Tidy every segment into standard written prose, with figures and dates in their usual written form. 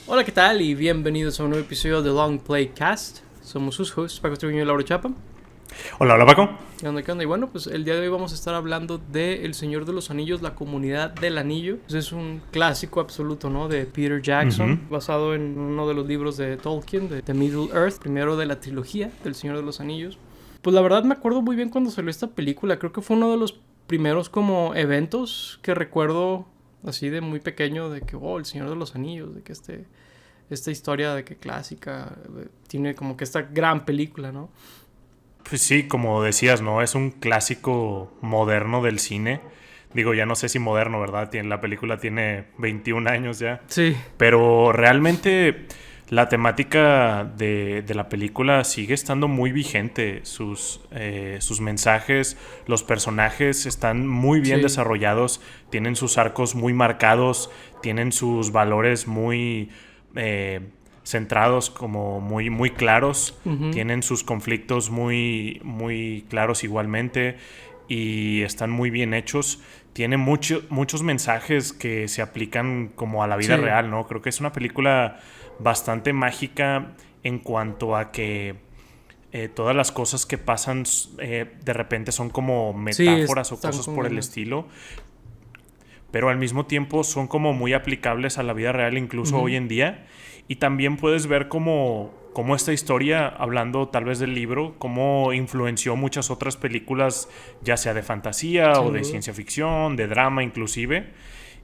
Hola, ¿qué tal? Y bienvenidos a un nuevo episodio de Long Play Cast. Somos sus hosts, Paco Tribuño y Laura Chapa. Hola, hola Paco. ¿Qué onda, qué onda? Y bueno, pues el día de hoy vamos a estar hablando de El Señor de los Anillos, la comunidad del anillo. Pues es un clásico absoluto, ¿no? De Peter Jackson, Ujú. basado en uno de los libros de Tolkien, de Middle Earth, primero de la trilogía del Señor de los Anillos. Pues la verdad me acuerdo muy bien cuando salió esta película. Creo que fue uno de los primeros como eventos que recuerdo así de muy pequeño, de que, oh, El Señor de los Anillos, de que esta historia de que clásica tiene como que esta gran película, ¿no? Pues sí, como decías, ¿no? Es un clásico moderno del cine. Digo, ya no sé si moderno, ¿verdad? La película tiene 21 años ya. Sí, Pero realmente la temática de la película sigue estando muy vigente. Sus mensajes, los personajes están muy bien sí. desarrollados, tienen sus arcos muy marcados, tienen sus valores muy centrados, como muy, muy claros, Uh-huh. tienen sus conflictos muy, muy claros igualmente y están muy bien hechos. Tiene muchos mensajes que se aplican como a la vida Sí, real, ¿no? Creo que es una película bastante mágica en cuanto a que todas las cosas que pasan de repente son como sí, metáforas o están cosas por el como... estilo, pero al mismo tiempo son como muy aplicables a la vida real incluso Uh-huh. hoy en día. Y también puedes ver cómo esta historia, hablando tal vez del libro, cómo influenció muchas otras películas, ya sea de fantasía o Sin de duda. ciencia ficción, de drama inclusive.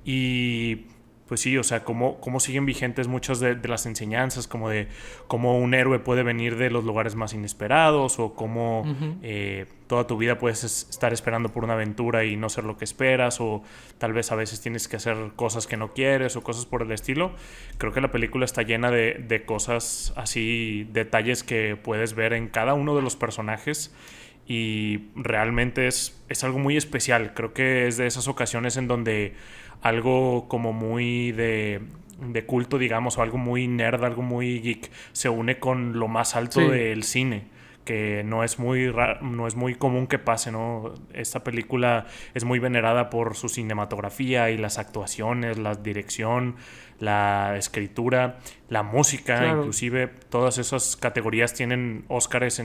Y pues sí, o sea, cómo siguen vigentes muchas de las enseñanzas, como de cómo un héroe puede venir de los lugares más inesperados o cómo Uh-huh. toda tu vida puedes estar esperando por una aventura y no ser lo que esperas, o tal vez a veces tienes que hacer cosas que no quieres o cosas por el estilo. Creo que la película está llena de cosas así, detalles que puedes ver en cada uno de los personajes y realmente es algo muy especial. Creo que es de esas ocasiones en donde algo como muy de culto, digamos, o algo muy nerd, algo muy geek, se une con lo más alto Sí, del cine, que no es muy común que pase, ¿no? Esta película es muy venerada por su cinematografía y las actuaciones, la dirección, la escritura, la música, claro. inclusive todas esas categorías tienen Óscares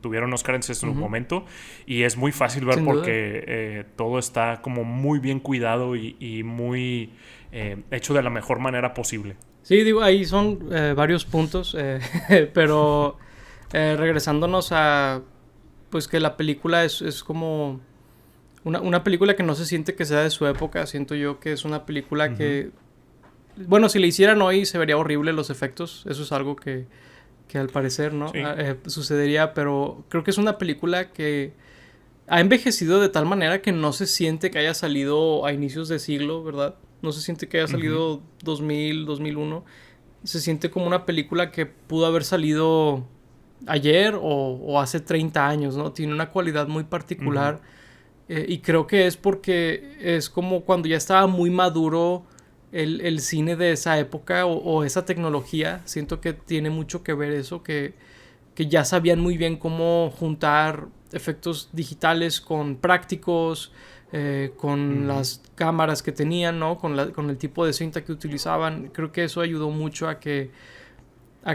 tuvieron Óscares en su Uh-huh. momento, y es muy fácil ver Sin duda. porque todo está como muy bien cuidado y muy hecho de la mejor manera posible. Sí, digo, ahí son varios puntos, pero regresándonos a, pues que la película es como una película que no se siente que sea de su época, siento yo que es una película Ujú. que, bueno, si la hicieran hoy se vería horrible los efectos, eso es algo que al parecer, ¿no? Sí. Sucedería, pero creo que es una película que ha envejecido de tal manera que no se siente que haya salido a inicios de siglo, ¿verdad? No se siente que haya Ujú. salido 2000, 2001. Se siente como una película que pudo haber salido ayer o hace 30 años, ¿no? Tiene una cualidad muy Ujú. particular y creo que es porque es como cuando ya estaba muy maduro el cine de esa época o esa tecnología. Siento que tiene mucho que ver eso, que ya sabían muy bien cómo juntar efectos digitales con prácticos, con Ujú. las cámaras que tenían, ¿no? Con el tipo de cinta que utilizaban. Creo que eso ayudó mucho a que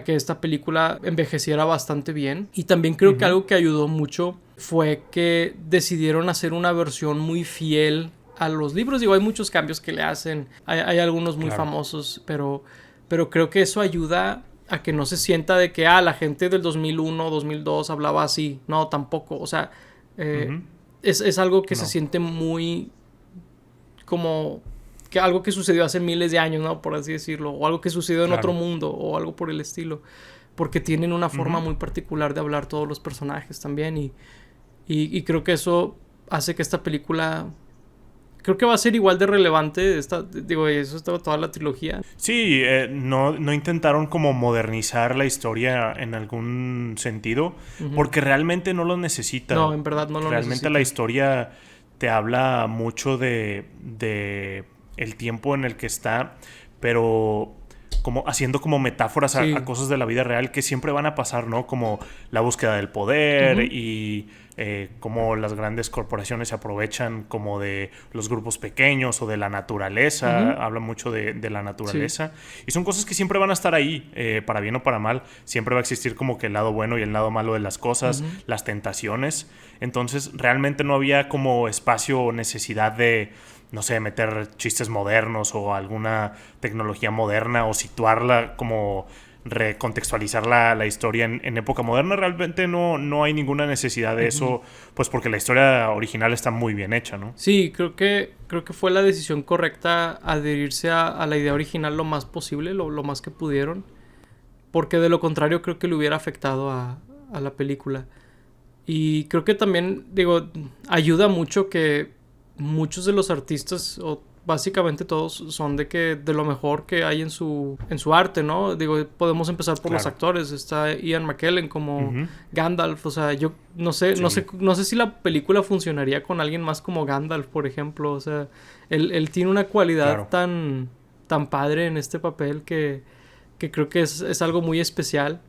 esta película envejeciera bastante bien. Y también creo que Ujú. algo que ayudó mucho fue que decidieron hacer una versión muy fiel a los libros. Digo, hay muchos cambios que le hacen, hay algunos muy Claro. famosos, pero creo que eso ayuda a que no se sienta de que la gente del 2001, 2002 hablaba así. No, tampoco. O sea, eh, Ujú. es algo que se No. siente muy como que algo que sucedió hace miles de años, ¿no? Por así decirlo, o algo que sucedió en otro Claro. mundo, o algo por el estilo, porque tienen una forma Ujú. muy particular de hablar todos los personajes también, y creo que eso hace que esta película, creo que va a ser igual de relevante, digo, eso es toda la trilogía. Sí, no intentaron como modernizar la historia en algún sentido, Ujú. porque realmente no lo No, necesita. en verdad no lo Realmente la necesita. historia te habla mucho de el tiempo en el que está, pero como haciendo como metáforas Sí. a cosas de la vida real que siempre van a pasar, ¿no? Como la búsqueda del poder y cómo las grandes corporaciones se aprovechan como de los grupos pequeños o de la naturaleza. Habla mucho de la Sí. naturaleza. Y son cosas que siempre van a estar ahí, para bien o para mal. Siempre va a existir como que el lado bueno y el lado malo de las cosas, las tentaciones. Entonces, realmente no había como espacio o necesidad de, no sé, meter chistes modernos o alguna tecnología moderna o situarla como recontextualizar la historia en época moderna. Realmente no hay ninguna necesidad de eso, pues porque la historia original está muy bien hecha, ¿no? Sí, creo que fue la decisión correcta adherirse a la idea original lo más posible, lo más que pudieron. Porque de lo contrario creo que le hubiera afectado a la película. Y creo que también, digo, ayuda mucho que muchos de los artistas, o básicamente todos, son de que de lo mejor que hay en su arte, ¿no? Digo, podemos empezar por los Claro. actores. Está Ian McKellen como Ujú. Gandalf. O sea, yo Sí. no sé si la película funcionaría con alguien más como Gandalf, por ejemplo. O sea, él tiene una cualidad Claro. tan padre en este papel que creo que es algo muy especial.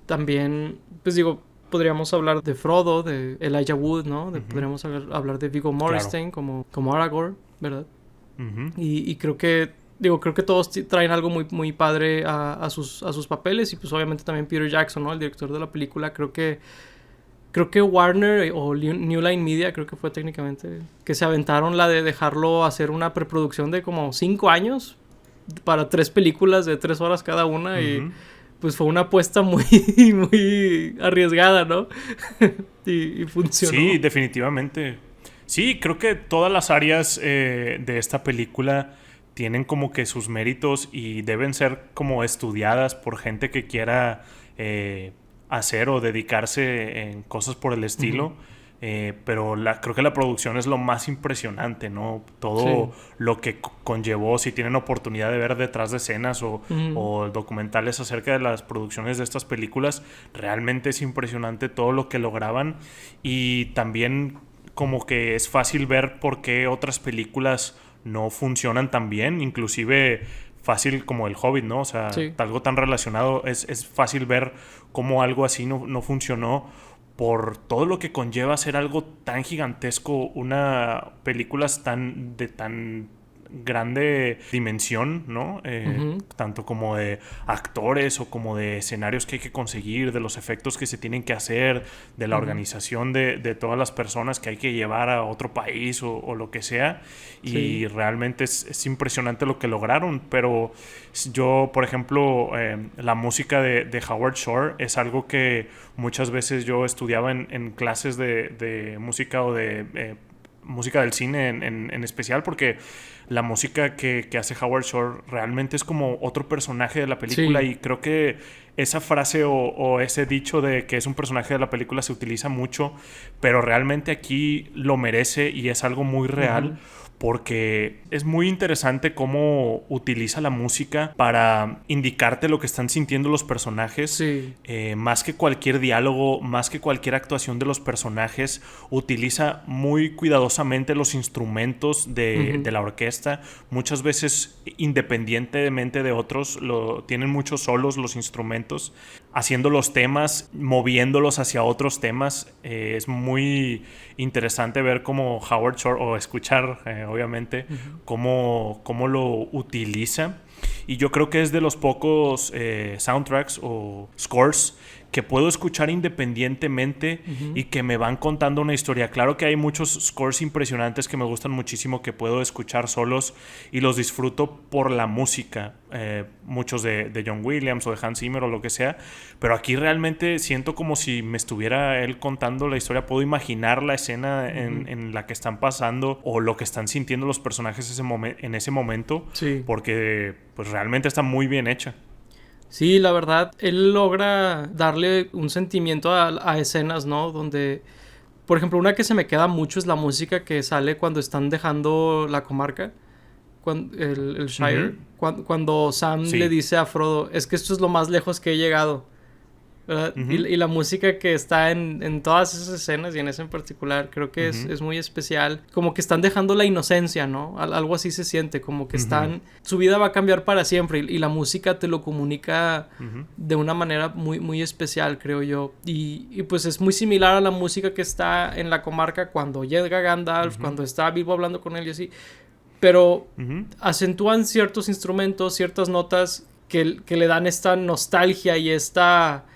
También, pues digo, podríamos hablar de Frodo, de Elijah Wood, ¿no? Ujú. Podríamos hablar de Viggo Claro. Mortensen como Aragorn, ¿verdad? Ujú. Y creo que, digo, creo que todos traen algo muy padre a sus papeles. Y pues obviamente también Peter Jackson, ¿no? El director de la película. Creo que Warner o New Line Media, creo que fue técnicamente, que se aventaron la de dejarlo hacer una preproducción de como 5 años para 3 películas de 3 horas cada una. Y Ujú. pues fue una apuesta muy arriesgada, ¿no? Y Sí, funcionó. definitivamente. Sí, creo que todas las áreas de esta película tienen como que sus méritos y deben ser como estudiadas por gente que quiera eh, hacer o dedicarse en cosas por el Ujú. estilo. Pero creo que la producción es lo más impresionante, ¿no? Sí. Todo lo que conllevó, si tienen oportunidad de ver detrás de escenas Ujú. o documentales acerca de las producciones de estas películas, realmente es impresionante todo lo que lograban y también como que es fácil ver por qué otras películas no funcionan tan bien, inclusive fácil como El Hobbit, ¿no? O sea, Sí. algo tan relacionado, es fácil ver cómo algo así no funcionó por todo lo que conlleva ser algo tan gigantesco, una película de tan grande dimensión, ¿no? Ujú. Tanto como de actores o como de escenarios que hay que conseguir, de los efectos que se tienen que hacer, de la Ujú. organización de todas las personas que hay que llevar a otro país o lo que sea. Sí. Y realmente es impresionante lo que lograron, pero yo, por ejemplo, la música de Howard Shore es algo que muchas veces yo estudiaba en clases de música o de música del cine en especial, porque la música que hace Howard Shore realmente es como otro personaje de la película Sí. y creo que esa frase o ese dicho de que es un personaje de la película se utiliza mucho, pero realmente aquí lo merece y es algo muy real Ujú. porque es muy interesante cómo utiliza la música para indicarte lo que están sintiendo los personajes. Sí. Más que cualquier diálogo, más que cualquier actuación de los personajes, utiliza muy cuidadosamente los instrumentos de Ujú. la orquesta. Muchas veces, independientemente de otros, tienen muchos solos los instrumentos, haciendo los temas, moviéndolos hacia otros temas. Es muy interesante ver cómo Howard Shore, o escuchar, obviamente, Ujú. cómo lo utiliza. Y yo creo que es de los pocos soundtracks o scores que puedo escuchar independientemente Ujú. y que me van contando una historia. Claro que hay muchos scores impresionantes que me gustan muchísimo que puedo escuchar solos y los disfruto por la música. Muchos de John Williams o de Hans Zimmer o lo que sea. Pero aquí realmente siento como si me estuviera él contando la historia. Puedo imaginar la escena Ujú. en la que están pasando o lo que están sintiendo los personajes en ese momento. Sí. Porque pues realmente está muy bien hecha. Sí, la verdad, él logra darle un sentimiento a escenas, ¿no? Donde, por ejemplo, una que se me queda mucho es la música que sale cuando están dejando la comarca, el Shire, Ujú. cuando Sam le Sí. dice a Frodo, es que esto es lo más lejos que he llegado. ¿verdad? Ujú. Y la música que está en todas esas escenas y en esa en particular, creo que Ujú. es muy especial. Como que están dejando la inocencia, ¿no? Algo así se siente, como que Ujú. están... Su vida va a cambiar para siempre y la música te lo comunica Ujú. de una manera muy, muy especial, creo yo. Y pues es muy similar a la música que está en la comarca cuando llega Gandalf, Ujú. cuando está Bilbo hablando con él y así. Pero Ujú. acentúan ciertos instrumentos, ciertas notas que le dan esta nostalgia y esta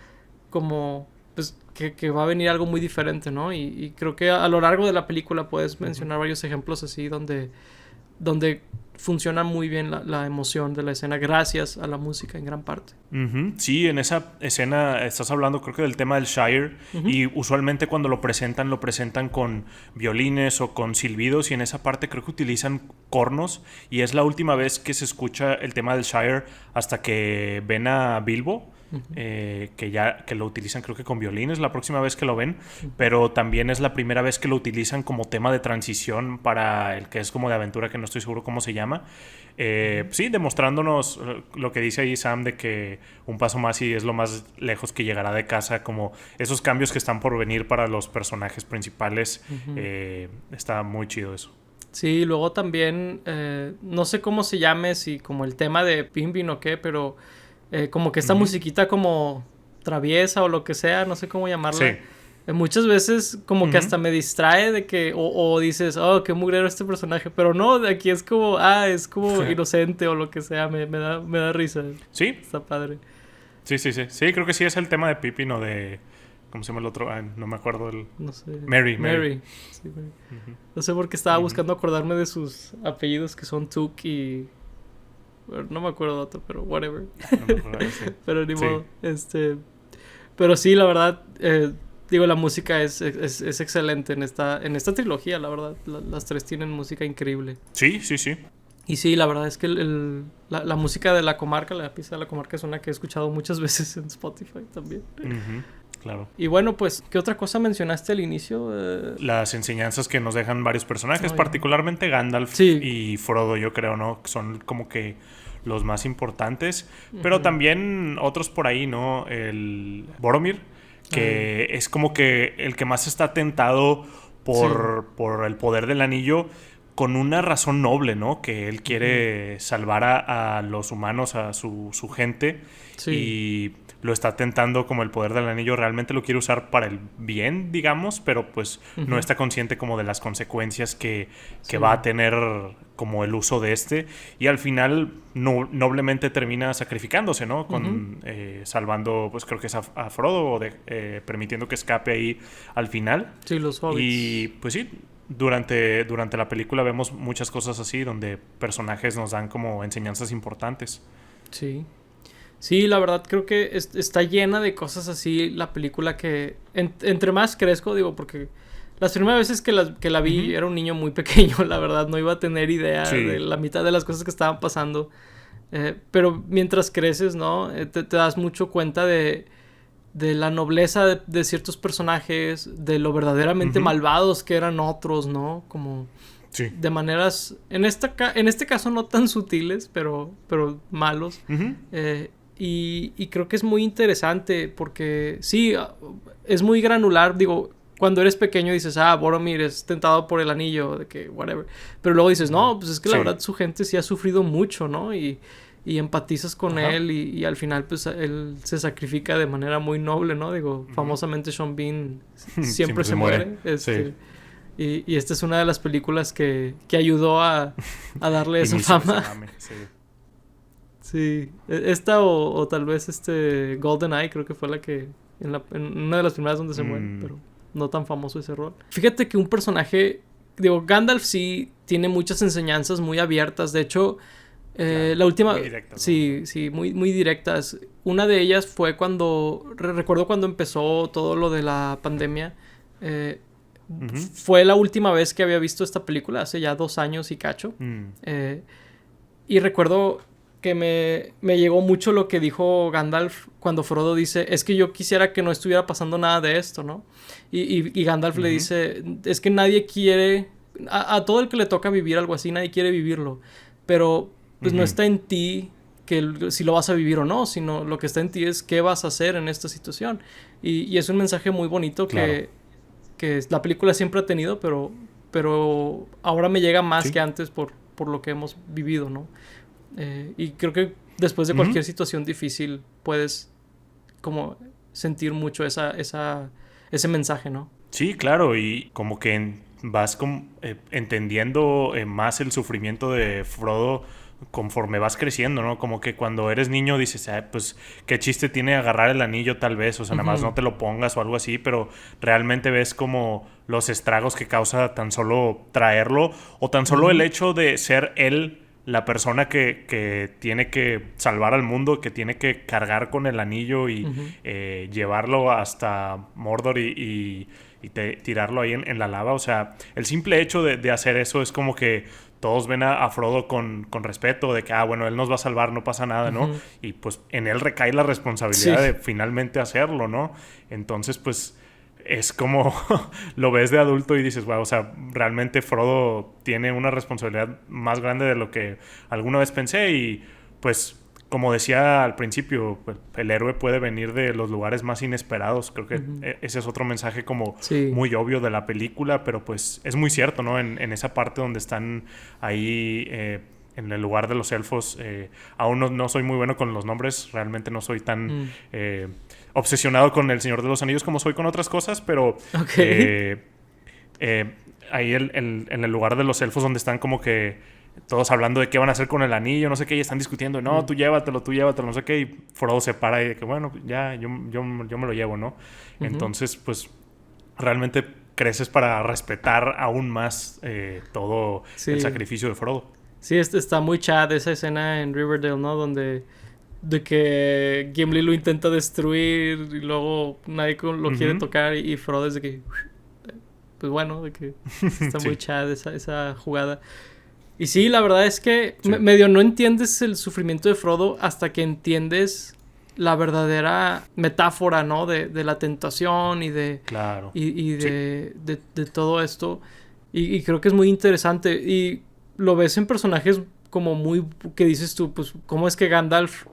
como pues que va a venir algo muy diferente, ¿no? Y creo que a lo largo de la película puedes mencionar varios ejemplos así donde funciona muy bien la emoción de la escena gracias a la música en gran parte. Ujú. Sí, en esa escena estás hablando creo que del tema del Shire y usualmente cuando lo presentan con violines o con silbidos y en esa parte creo que utilizan cornos y es la última vez que se escucha el tema del Shire hasta que ven a Bilbo. Que lo utilizan creo que con violines la próxima vez que lo ven, pero también es la primera vez que lo utilizan como tema de transición para el que es como de aventura, que no estoy seguro cómo se llama. Sí, demostrándonos lo que dice ahí Sam de que un paso más y es lo más lejos que llegará de casa, como esos cambios que están por venir para los personajes principales. Está muy chido eso. Sí, luego también, no sé cómo se llame, si como el tema de Pimbin o qué, pero como que esta musiquita como traviesa o lo que sea, no sé cómo llamarla. Sí. Muchas veces como que hasta me distrae de que, o dices, oh, qué mugrero este personaje, pero no, de aquí es como, es como inocente o lo que sea, me da risa. Sí, Está padre. sí. Sí, creo que sí es el tema de Pippin o de... ¿Cómo se llama el otro? No me acuerdo el... No sé. Merry. Sí, Mary. No sé por qué estaba buscando acordarme de sus apellidos que son Took y... Bueno, no me acuerdo de otro, pero whatever. No me acuerdo, sí. Pero ni Sí. modo. Pero sí, la verdad, digo, la música es excelente en esta trilogía, la verdad. Las tres tienen música increíble. Sí. Y sí, la verdad es que la música de la comarca, la pista de la comarca es una que he escuchado muchas veces en Spotify también. Claro. Y bueno, pues, ¿qué otra cosa mencionaste al inicio? Las enseñanzas que nos dejan varios personajes, Oh, particularmente Gandalf Sí. y Frodo, yo creo, ¿no? Son como que los más importantes. Pero también otros por ahí, ¿no? El Boromir, que es como que el que más está tentado por el poder del anillo con una razón noble, ¿no? Que él quiere salvar a los humanos, a su gente. Sí. Y lo está tentando como el poder del anillo. Realmente lo quiere usar para el bien, digamos, pero pues no está consciente como de las consecuencias que va a tener como el uso de este. Y al final noblemente termina sacrificándose, ¿no? Salvando, pues creo que es a Frodo, o permitiendo que escape ahí al final. Sí, los hobbits. Y pues sí, durante la película vemos muchas cosas así, donde personajes nos dan como enseñanzas importantes. Sí. Sí, la verdad creo que está llena de cosas así la película que... entre más crezco, digo, porque las primeras veces que la vi era un niño muy pequeño, la verdad. No iba a tener idea de la mitad de las cosas que estaban pasando. Pero mientras creces, ¿no? Te das mucho cuenta de la nobleza de ciertos personajes, de lo verdaderamente malvados que eran otros, ¿no? Como... Sí. De maneras, en este caso no tan sutiles, pero malos. Y creo que es muy interesante porque sí, es muy granular. Digo, cuando eres pequeño dices, Boromir es tentado por el anillo, de que whatever. Pero luego dices, no, pues es que la verdad su gente sí ha sufrido mucho, ¿no? Y empatizas con él y al final pues él se sacrifica de manera muy noble, ¿no? Digo, famosamente Sean Bean siempre se muere. Sí. Y esta es una de las películas que ayudó a darle esa fama. Sí, esta o tal vez GoldenEye creo que fue la que en una de las primeras donde se muere, pero no tan famoso ese rol. Fíjate que un personaje, digo, Gandalf sí tiene muchas enseñanzas muy abiertas. De hecho, la última, muy directas, ¿no? sí, muy directas. Una de ellas fue recuerdo cuando empezó todo lo de la pandemia. Fue la última vez que había visto esta película, hace ya 2 años y cacho. Y recuerdo que me llegó mucho lo que dijo Gandalf cuando Frodo dice, es que yo quisiera que no estuviera pasando nada de esto, ¿no? Y Gandalf le dice, es que nadie quiere, a todo el que le toca vivir algo así, nadie quiere vivirlo, pero pues no está en ti si lo vas a vivir o no, sino lo que está en ti es qué vas a hacer en esta situación. Y es un mensaje muy bonito Claro. que la película siempre ha tenido, pero ahora me llega más Sí. que antes por lo que hemos vivido, ¿no? Y creo que después de Ujú. cualquier situación difícil puedes como sentir mucho ese mensaje, ¿no? Sí, claro, y como que vas entendiendo más el sufrimiento de Frodo conforme vas creciendo, ¿no? Como que cuando eres niño dices, "Ah, pues qué chiste tiene agarrar el anillo tal vez, o sea, nada más Ujú, no te lo pongas o algo así", pero realmente ves como los estragos que causa tan solo traerlo o tan solo el ujú, hecho de ser él la persona que tiene que salvar al mundo, que tiene que cargar con el anillo y ujú. llevarlo hasta Mordor y tirarlo ahí en la lava. O sea, el simple hecho de hacer eso es como que todos ven a Frodo con respeto, de que, bueno, él nos va a salvar, no pasa nada, ¿no? Ujú. Y pues en él recae la Sí, responsabilidad de finalmente hacerlo, ¿no? Entonces, pues es como lo ves de adulto y dices, wow, o sea, realmente Frodo tiene una responsabilidad más grande de lo que alguna vez pensé y pues como decía al principio, pues, el héroe puede venir de los lugares más inesperados. Creo que ujú. ese es otro mensaje como Sí, muy obvio de la película, pero pues es muy cierto, ¿no? En esa parte donde están ahí en el lugar de los elfos, aún no soy muy bueno con los nombres, realmente no soy tan mm, eh, obsesionado con El Señor de los Anillos como soy con otras cosas, pero ok. eh, ahí en el lugar de los elfos donde están como que todos hablando de qué van a hacer con el anillo, no sé qué, y están discutiendo, no, Mm, tú llévatelo, no sé qué, y Frodo se para y de que, bueno, ya, yo me lo llevo, ¿no? ujú. Entonces, pues, realmente creces para respetar aún más todo el Sí, sacrificio de Frodo. sí, está muy chat esa escena en Riverdale, ¿no? Donde de que Gimli lo intenta destruir y luego nadie lo quiere Ujú. tocar y Frodo es de que, pues bueno, de que sí está muy Sí, chat esa jugada. Y sí, la verdad es que sí, medio no entiendes el sufrimiento de Frodo hasta que entiendes la verdadera metáfora, ¿no? De la tentación claro. y Sí. de todo esto. Y creo que es muy interesante. Y lo ves en personajes como muy... que dices tú, pues, ¿cómo es que Gandalf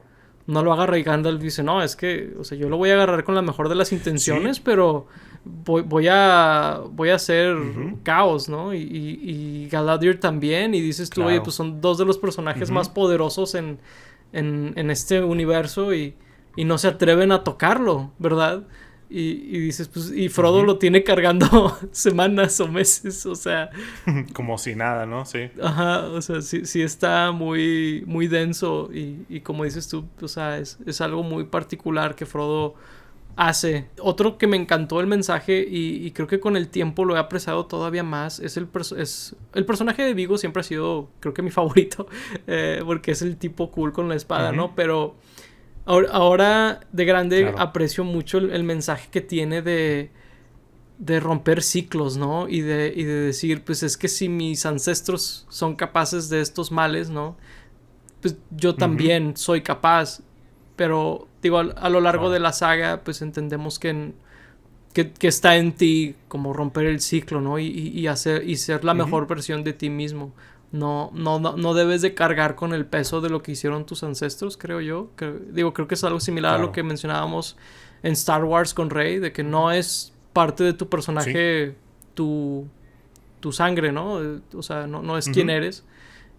no lo agarra? Y Gandalf dice, no, es que, o sea, yo lo voy a agarrar con la mejor de las intenciones, Sí. pero voy a hacer Ujú. caos, ¿no? Y Galadriel también. Y dices tú, oye, pues Claro. son dos de los personajes más Ujú. poderosos en este universo y no se atreven a tocarlo, ¿verdad? Y dices, pues, y Frodo Ujú. lo tiene cargando semanas o meses, o sea, Como si nada, ¿no? Sí. ajá, o sea, sí, sí está muy, muy denso y como dices tú, o sea, es algo muy particular que Frodo hace. Otro que me encantó el mensaje y creo que con el tiempo lo he apreciado todavía más es el personaje de Vigo siempre ha sido, creo que mi favorito, porque es el tipo cool con la espada, Ujú. ¿no? Pero ahora de grande Claro. aprecio mucho el mensaje que tiene de romper ciclos, ¿no? Y de decir, pues es que si mis ancestros son capaces de estos males, ¿no? Pues yo Ujú. también soy capaz. Pero, digo, a lo largo de Claro. la saga, pues entendemos que está en ti como romper el ciclo, ¿no? Y ser la Ujú. mejor versión de ti mismo. No debes de cargar con el peso de lo que hicieron tus ancestros, creo yo. Creo que es algo similar a lo Claro. que mencionábamos en Star Wars con Rey, de que no es parte de tu Sí. personaje tu, tu sangre, ¿no? O sea, no es quien Ujú. eres.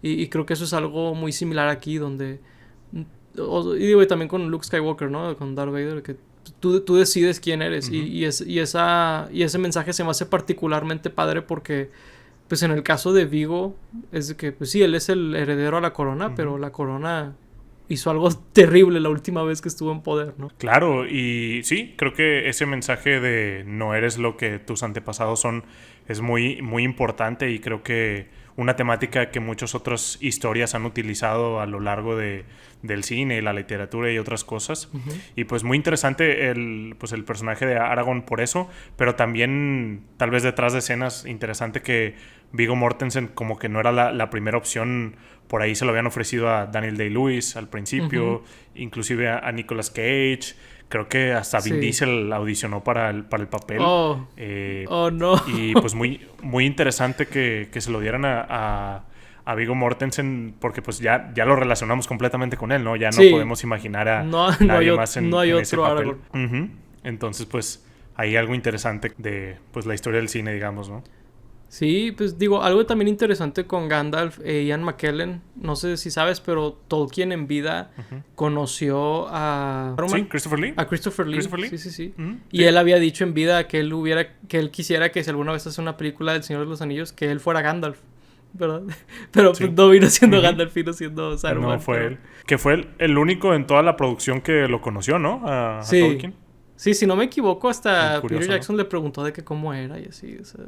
Y creo que eso es algo muy similar aquí, donde... Y digo, y también con Luke Skywalker, ¿no? Con Darth Vader, que tú decides quién eres. Ujú. Y ese mensaje se me hace particularmente padre porque, pues en el caso de Vigo, es de que, pues sí, él es el heredero a la corona, Ujú. pero la corona hizo algo terrible la última vez que estuvo en poder, ¿no? Claro, y sí, creo que ese mensaje de no eres lo que tus antepasados son es muy, muy importante y creo que una temática que muchas otras historias han utilizado a lo largo del cine y la literatura y otras cosas. Ujú. Y pues muy interesante pues el personaje de Aragorn por eso, pero también tal vez detrás de escenas interesante que Viggo Mortensen como que no era la primera opción. Por ahí se lo habían ofrecido a Daniel Day-Lewis al Ujú. principio, inclusive a Nicolas Cage. Creo que hasta Vin Sí. Diesel audicionó para el papel. Oh, Eh, oh no. y pues muy, muy interesante que se lo dieran a a Viggo Mortensen, porque pues ya lo relacionamos completamente con él, ¿no? Ya no Sí. podemos imaginar a No nadie más no hay en ese otro papel. Aragorn. Entonces, pues, hay algo interesante de pues la historia del cine, digamos, ¿no? Sí, pues digo, algo también interesante con Gandalf e Ian McKellen, no sé si sabes, pero Tolkien en vida conoció a Sí, Christopher Lee. a Christopher Lee. Christopher Lee. Sí, sí, sí. Y Sí. él había dicho en vida que él quisiera que si alguna vez hace una película del Señor de los Anillos, que él fuera Gandalf, ¿verdad? Pero Sí. pues no vino siendo Gandalf, vino siendo Saruman. No fue pero... él. Que fue el único en toda la producción que lo conoció, ¿no? A Sí. Tolkien. Sí, si no me equivoco, hasta Muy curioso, Peter Jackson le preguntó de que cómo era y así, o sea,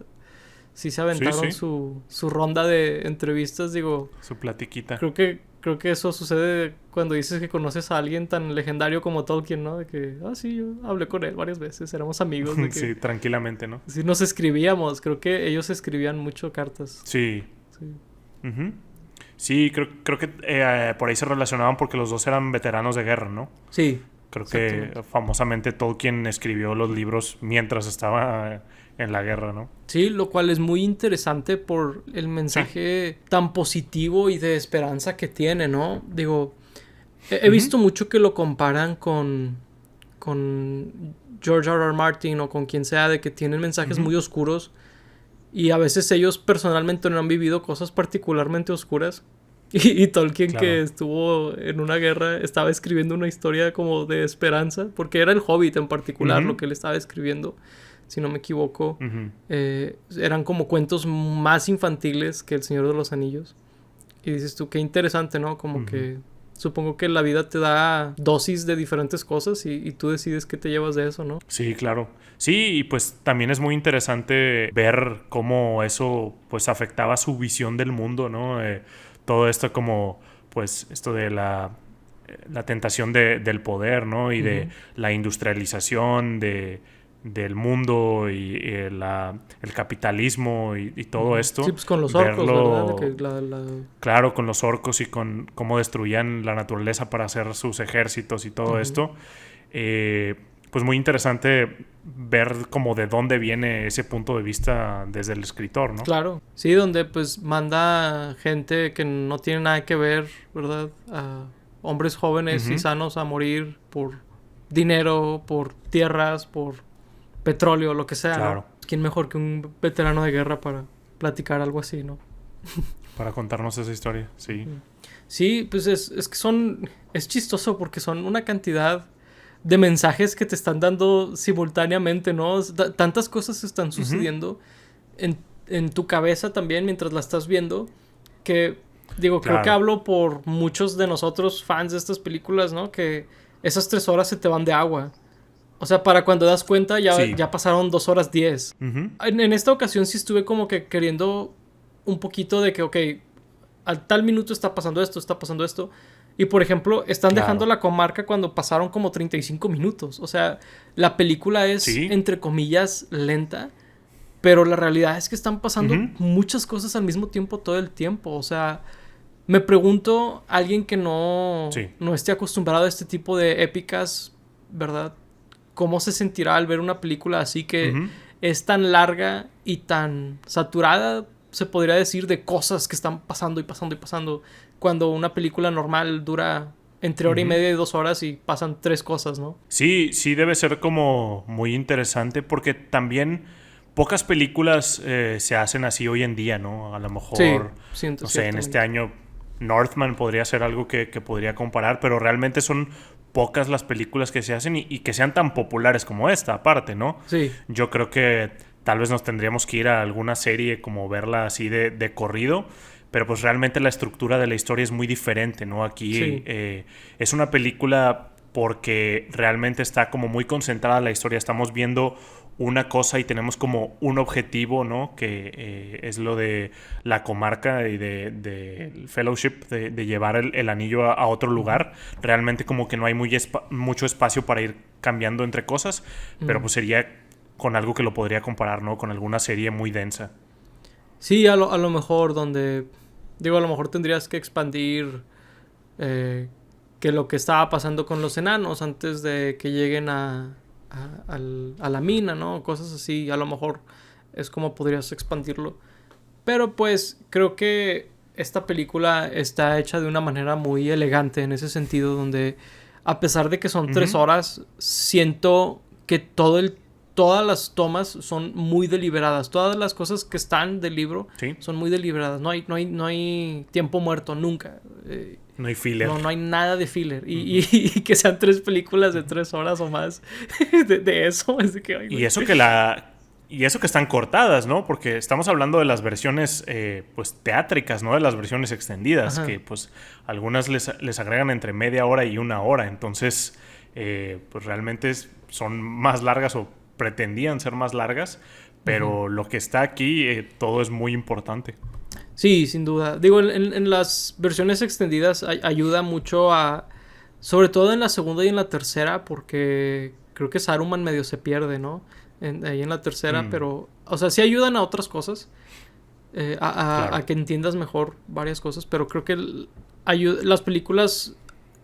sí se aventaron Sí. su ronda de entrevistas, digo, Su platiquita. creo que eso sucede cuando dices que conoces a alguien tan legendario como Tolkien, ¿no? De que, sí, yo hablé con él varias veces, éramos amigos, de que Sí, tranquilamente, ¿no? sí nos escribíamos, creo que ellos escribían mucho cartas. Sí. Sí. Ujú. Sí, creo que por ahí se relacionaban porque los dos eran veteranos de guerra, ¿no? Sí. Creo que Exactamente. famosamente Tolkien escribió los libros mientras estaba en la guerra, ¿no? Sí, lo cual es muy interesante por el mensaje tan positivo y de esperanza que tiene, ¿no? Digo, he visto mucho que lo comparan con George R. R. Martin o con quien sea, de que tienen mensajes muy oscuros y a veces ellos personalmente no han vivido cosas particularmente oscuras. Y Tolkien, Claro. que estuvo en una guerra, estaba escribiendo una historia como de esperanza, porque era el Hobbit en particular lo que él estaba escribiendo, si no me equivoco. Eran como cuentos más infantiles que El Señor de los Anillos. Y dices tú, qué interesante, ¿no? Como que supongo que la vida te da dosis de diferentes cosas y tú decides qué te llevas de eso, ¿no? Sí, claro. Sí, y pues también es muy interesante ver cómo eso pues afectaba su visión del mundo, ¿no? Todo esto como pues esto de la tentación del poder, ¿no? Y de la industrialización del mundo y el capitalismo y todo esto. Sí, pues con los orcos, verlo, ¿verdad? De que claro, con los orcos y con cómo destruían la naturaleza para hacer sus ejércitos y todo esto. Pues muy interesante ver como de dónde viene ese punto de vista desde el escritor, ¿no? Claro. Sí, donde pues manda gente que no tiene nada que ver, ¿verdad? A hombres jóvenes y sanos a morir por dinero, por tierras, por petróleo, lo que sea, Claro. ¿no? ¿Quién mejor que un veterano de guerra para platicar algo así, ¿no? Para contarnos esa historia, sí. Sí, pues es que es chistoso porque son una cantidad de mensajes que te están dando simultáneamente, ¿no? Tantas cosas están sucediendo en tu cabeza también mientras la estás viendo que, digo, Claro. creo que hablo por muchos de nosotros fans de estas películas, ¿no? Que esas 3 horas se te van de agua. O sea, para cuando das cuenta ya pasaron 2 horas 10. En esta ocasión sí estuve como que queriendo un poquito de que, ok, al tal minuto está pasando esto, está pasando esto. Y por ejemplo, están dejando la comarca cuando pasaron como 35 minutos. O sea, la película es, entre comillas, lenta. Pero la realidad es que están pasando muchas cosas al mismo tiempo todo el tiempo. O sea, me pregunto, alguien que no esté acostumbrado a este tipo de épicas, ¿verdad? ¿Cómo se sentirá al ver una película así que es tan larga y tan saturada, se podría decir, de cosas que están pasando y pasando y pasando? Cuando una película normal dura entre hora y media y 2 horas y pasan 3 cosas, ¿no? Sí, debe ser como muy interesante porque también pocas películas se hacen así hoy en día, ¿no? A lo mejor, no sé, en este año Northman podría ser algo que podría comparar, pero realmente son pocas las películas que se hacen y que sean tan populares como esta, aparte, ¿no? Sí. Yo creo que tal vez nos tendríamos que ir a alguna serie como verla así de corrido, pero pues realmente la estructura de la historia es muy diferente, ¿no? Aquí es una película porque realmente está como muy concentrada la historia. Estamos viendo una cosa y tenemos como un objetivo, ¿no? Que es lo de la comarca y del fellowship, de llevar el anillo a otro lugar. Realmente como que no hay mucho espacio para ir cambiando entre cosas, pero pues sería con algo que lo podría comparar, ¿no? Con alguna serie muy densa. Sí, a lo mejor donde... Digo, a lo mejor tendrías que expandir que lo que estaba pasando con los enanos antes de que lleguen a la mina, ¿no? Cosas así, a lo mejor es como podrías expandirlo. Pero pues creo que esta película está hecha de una manera muy elegante en ese sentido, donde a pesar de que son 3 horas, siento que todas las tomas son muy deliberadas. Todas las cosas que están del libro son muy deliberadas. No hay tiempo muerto nunca. No hay filler. No hay nada de filler. Y que sean 3 películas de 3 horas o más de eso. Es de que, ay, y eso que están cortadas, ¿no? Porque estamos hablando de las versiones pues teátricas, ¿no? De las versiones extendidas. Ajá. Que pues algunas les agregan entre media hora y 1 hora. Entonces pues realmente son más largas o pretendían ser más largas. Pero lo que está aquí todo es muy importante. Sí, sin duda. Digo, en las versiones extendidas ayuda mucho a... Sobre todo en la segunda y en la tercera, porque creo que Saruman medio se pierde, ¿no? Ahí en la tercera, pero... O sea, sí ayudan a otras cosas. Claro. A que entiendas mejor varias cosas, pero creo que las películas...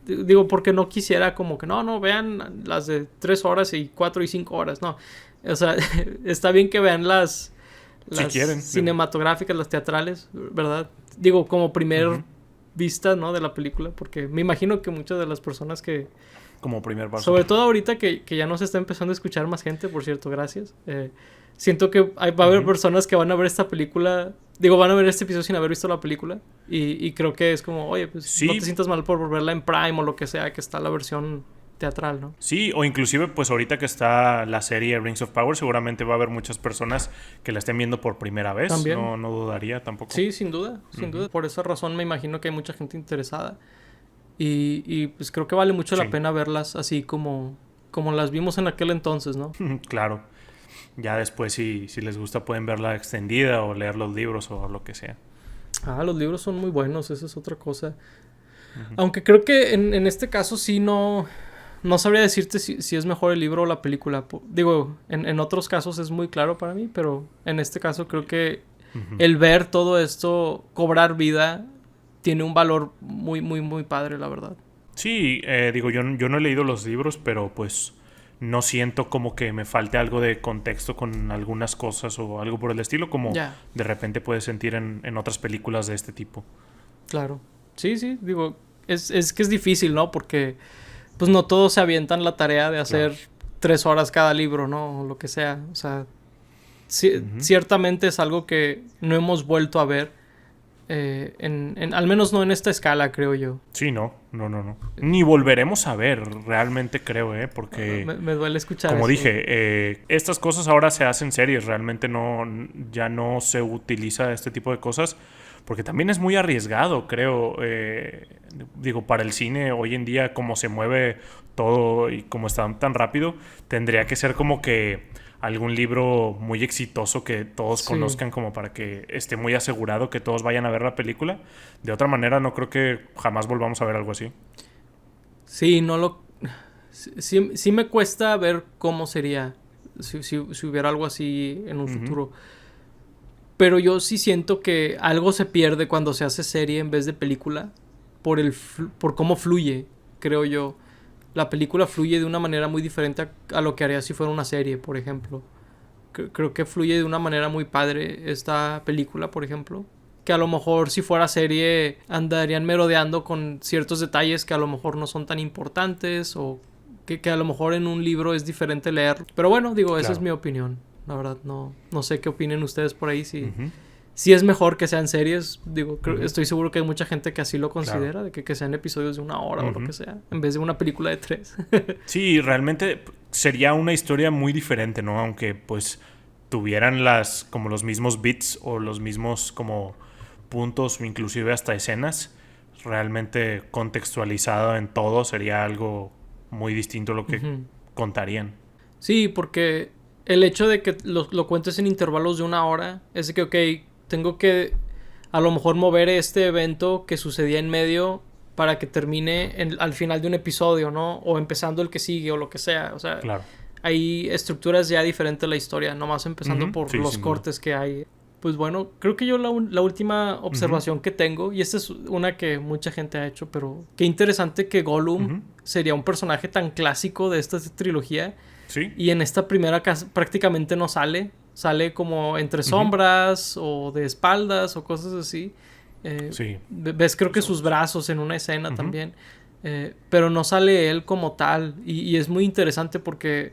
Digo, porque no quisiera como que... No, vean las de 3 horas y 4 y 5 horas, no. O sea, está bien que vean las si quieren, cinematográficas, las teatrales, ¿verdad? Digo, como primer vista, ¿no? De la película, porque me imagino que muchas de las personas que... Como primer paso. Sobre todo ahorita que ya nos está empezando a escuchar más gente, por cierto, gracias. Siento que va a haber personas que van a ver esta película... Digo, van a ver este episodio sin haber visto la película. Y creo que es como, oye, pues no te sientas mal por verla en Prime o lo que sea, que está la versión teatral, ¿no? Sí, o inclusive pues ahorita que está la serie Rings of Power, seguramente va a haber muchas personas que la estén viendo por primera vez. ¿También? No dudaría tampoco. Sí, sin duda. Por esa razón me imagino que hay mucha gente interesada. Y pues creo que vale mucho la pena verlas así como las vimos en aquel entonces, ¿no? Claro. Ya después si les gusta pueden verla extendida o leer los libros o lo que sea. Los libros son muy buenos, esa es otra cosa. Aunque creo que en este caso sí no sabría decirte si es mejor el libro o la película. Digo, en otros casos es muy claro para mí, pero en este caso creo que el ver todo esto cobrar vida tiene un valor muy, muy, muy padre, la verdad. Sí, digo, yo no he leído los libros, pero pues no siento como que me falte algo de contexto con algunas cosas o algo por el estilo, como de repente puedes sentir en otras películas de este tipo. Claro. Sí, digo, es que es difícil, ¿no? Porque pues no todos se avientan la tarea de hacer 3 horas cada libro, ¿no? O lo que sea. O sea, ciertamente es algo que no hemos vuelto a ver. Al menos no en esta escala, creo yo. Sí, no. Ni volveremos a ver, realmente creo, porque... Me duele escuchar como eso. Dije, estas cosas ahora se hacen series. Realmente ya no se utiliza este tipo de cosas. Porque también es muy arriesgado, creo. Digo, para el cine hoy en día, como se mueve todo y como está tan rápido, tendría que ser como que algún libro muy exitoso que todos conozcan, como para que esté muy asegurado que todos vayan a ver la película. De otra manera, no creo que jamás volvamos a ver algo así. Sí, sí me cuesta ver cómo sería si hubiera algo así en un futuro. Pero yo sí siento que algo se pierde cuando se hace serie en vez de película por cómo fluye, creo yo. La película fluye de una manera muy diferente a lo que haría si fuera una serie, por ejemplo. Creo que fluye de una manera muy padre esta película, por ejemplo. Que a lo mejor si fuera serie andarían merodeando con ciertos detalles que a lo mejor no son tan importantes o que a lo mejor en un libro es diferente leer. Pero bueno, digo, esa es mi opinión. La verdad, no sé qué opinen ustedes por ahí. Si es mejor que sean series, digo, estoy seguro que hay mucha gente que así lo considera, de que sean episodios de 1 hora o lo que sea, en vez de una película de 3. Sí, realmente sería una historia muy diferente, ¿no? Aunque pues tuvieran como los mismos beats o los mismos como puntos o inclusive hasta escenas, realmente contextualizado en todo sería algo muy distinto a lo que contarían. Sí, porque el hecho de que lo cuentes en intervalos de 1 hora es de que, ok, tengo que a lo mejor mover este evento que sucedía en medio para que termine al final de un episodio, ¿no? O empezando el que sigue o lo que sea. O sea, hay estructuras ya diferentes a la historia, nomás empezando por los cortes que hay. Pues bueno, creo que yo la última observación que tengo, y esta es una que mucha gente ha hecho, pero qué interesante que Gollum sería un personaje tan clásico de esta trilogía. Sí. Y en esta primera prácticamente no sale como entre sombras o de espaldas o cosas así. Sí. Ves creo que sus brazos en una escena también. Pero no sale él como tal. Y es muy interesante porque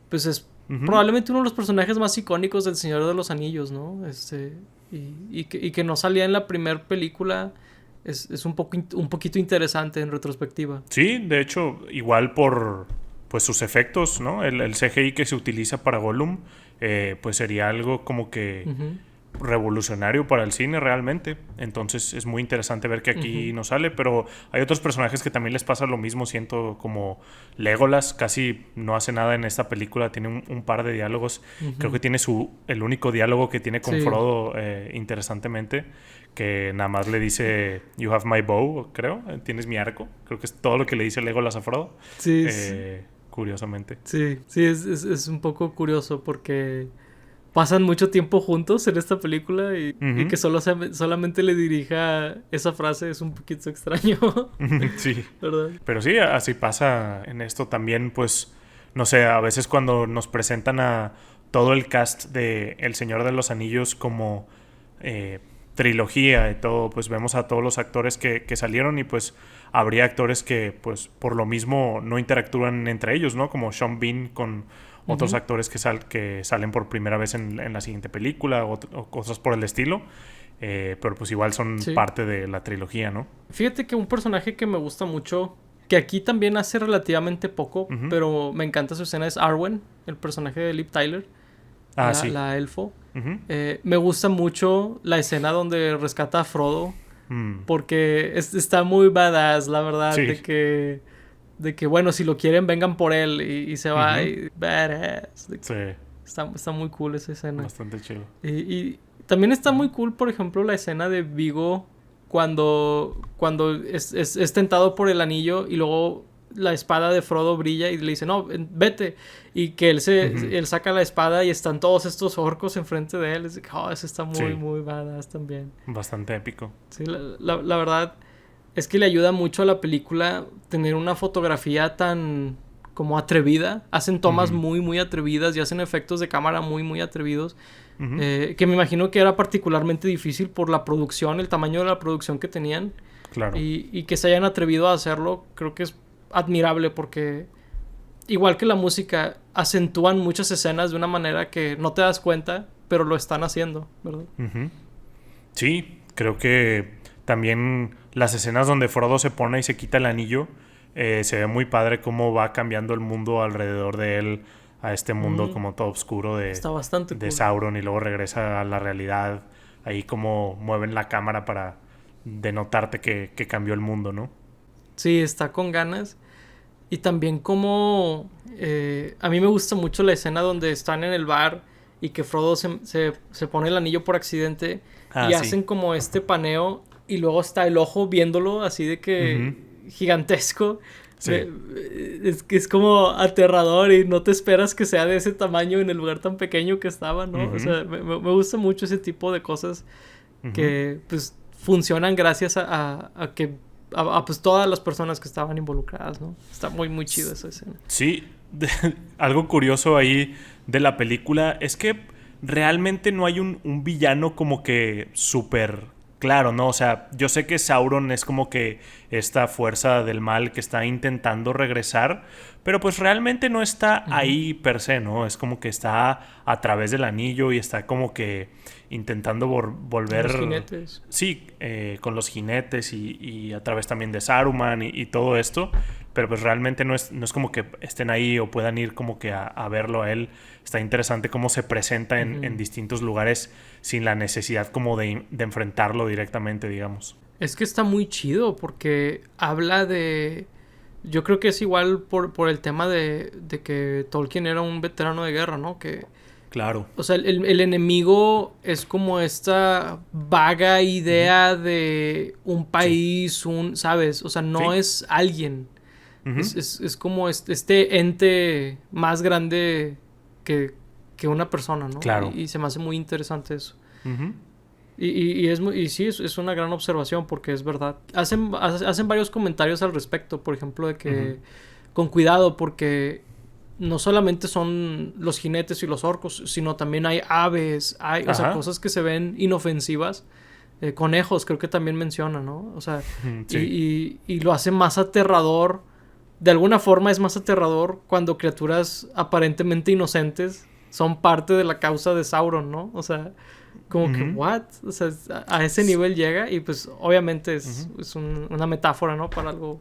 pues es probablemente uno de los personajes más icónicos del Señor de los Anillos, ¿no? Y que no salía en la primera película es un poquito interesante en retrospectiva. Sí, de hecho, igual por pues sus efectos, ¿no? El CGI que se utiliza para Gollum, pues sería algo como que revolucionario para el cine realmente. Entonces es muy interesante ver que aquí no sale, pero hay otros personajes que también les pasa lo mismo. Siento como Legolas casi no hace nada en esta película, tiene un par de diálogos. Creo que tiene el único diálogo que tiene con Frodo, interesantemente, que nada más le dice "You have my bow", creo, tienes mi arco. Creo que es todo lo que le dice Legolas a Frodo. Sí, curiosamente. Sí, es un poco curioso porque pasan mucho tiempo juntos en esta película y que solamente le dirija esa frase es un poquito extraño. Sí. ¿Verdad? Pero sí, así pasa en esto también, pues, no sé, a veces cuando nos presentan a todo el cast de El Señor de los Anillos como trilogía y todo, pues vemos a todos los actores que salieron y pues habría actores que pues por lo mismo no interactúan entre ellos, ¿no? Como Sean Bean con otros actores que salen por primera vez en la siguiente película o cosas por el estilo. Pero pues igual son parte de la trilogía, ¿no? Fíjate que un personaje que me gusta mucho, que aquí también hace relativamente poco, pero me encanta su escena, es Arwen, el personaje de Liv Tyler, la elfo. Me gusta mucho la escena donde rescata a Frodo, porque está muy badass, la verdad, de que bueno, si lo quieren vengan por él y se va y badass. Está muy cool esa escena. Bastante chido. Y también está muy cool, por ejemplo, la escena de Viggo cuando es tentado por el anillo y luego la espada de Frodo brilla y le dice, no, vete. Y que él saca la espada y están todos estos orcos enfrente de él. Eso está muy badass también. Bastante épico. Sí, la verdad es que le ayuda mucho a la película tener una fotografía tan como atrevida. Hacen tomas muy atrevidas y hacen efectos de cámara muy atrevidos. Que me imagino que era particularmente difícil por la producción, el tamaño de la producción que tenían. Claro. Y que se hayan atrevido a hacerlo, creo que es admirable porque, igual que la música, acentúan muchas escenas de una manera que no te das cuenta, pero lo están haciendo, ¿verdad? Sí, creo que también las escenas donde Frodo se pone y se quita el anillo, se ve muy padre cómo va cambiando el mundo alrededor de él a este mundo como todo oscuro Está bastante de cool. Sauron, y luego regresa a la realidad. Ahí como mueven la cámara para denotarte que cambió el mundo, ¿no? Sí, está con ganas. Y también como a mí me gusta mucho la escena donde están en el bar y que Frodo se pone el anillo por accidente y hacen como este paneo y luego está el ojo viéndolo así de que gigantesco. Sí. Es como aterrador y no te esperas que sea de ese tamaño en el lugar tan pequeño que estaba, ¿no? O sea, me gusta mucho ese tipo de cosas que pues funcionan gracias a que pues todas las personas que estaban involucradas, ¿no? Está muy chido esa escena. Sí, algo curioso ahí de la película es que realmente no hay un villano como que súper claro, ¿no? O sea, yo sé que Sauron es como que esta fuerza del mal que está intentando regresar, pero pues realmente no está ahí per se, ¿no? Es como que está a través del anillo y está como que intentando volver... Los jinetes. Sí, con los jinetes y a través también de Saruman y todo esto, pero pues realmente no es como que estén ahí o puedan ir como que a verlo a él. Está interesante cómo se presenta en distintos lugares sin la necesidad como de enfrentarlo directamente, digamos. Es que está muy chido porque habla de... Yo creo que es igual por el tema de que Tolkien era un veterano de guerra, ¿no? Que... Claro. O sea, el enemigo es como esta vaga idea de un país, ¿sabes? O sea, no es alguien. Es como este ente más grande que una persona, ¿no? Claro. Y se me hace muy interesante eso. Y sí, es una gran observación porque es verdad. Hacen varios comentarios al respecto, por ejemplo, de que con cuidado porque no solamente son los jinetes y los orcos, sino también hay aves, o sea, cosas que se ven inofensivas conejos, creo que también menciona, ¿no? O sea, Sí. y lo hace más aterrador. De alguna forma es más aterrador cuando criaturas aparentemente inocentes son parte de la causa de Sauron, ¿no? O sea, como que, Ujú. ¿what? O sea, a ese nivel llega y pues obviamente es una metáfora, ¿no? Para algo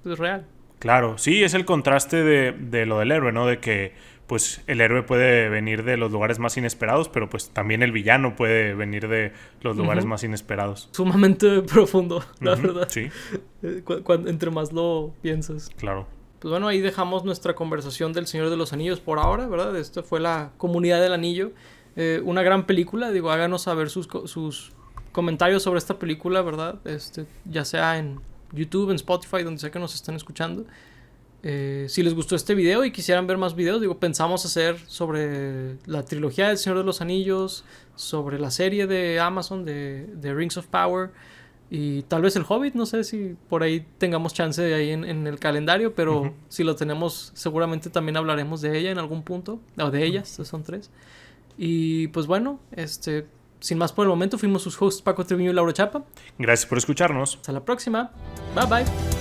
pues, real. Claro, sí, es el contraste de lo del héroe, ¿no? De que pues el héroe puede venir de los lugares más inesperados, pero pues también el villano puede venir de los lugares Ujú. más inesperados. Sumamente profundo, la Ujú, verdad. sí, Entre más lo piensas. claro. Pues bueno, ahí dejamos nuestra conversación del Señor de los Anillos por ahora, ¿verdad? Esta fue la Comunidad del Anillo. Una gran película, digo, háganos saber sus comentarios sobre esta película, ¿verdad? Ya sea en YouTube, en Spotify, donde sea que nos estén escuchando. Si les gustó este video y quisieran ver más videos, digo, pensamos hacer sobre la trilogía del Señor de los Anillos, sobre la serie de Amazon de Rings of Power y tal vez el Hobbit, no sé si por ahí tengamos chance de ahí en el calendario, Ujú. pero si lo tenemos seguramente también hablaremos de ella en algún punto, o de ellas, son tres. Y pues bueno, sin más por el momento, fuimos sus hosts Paco Treviño y Laura Chapa. Gracias por escucharnos. Hasta la próxima. Bye bye.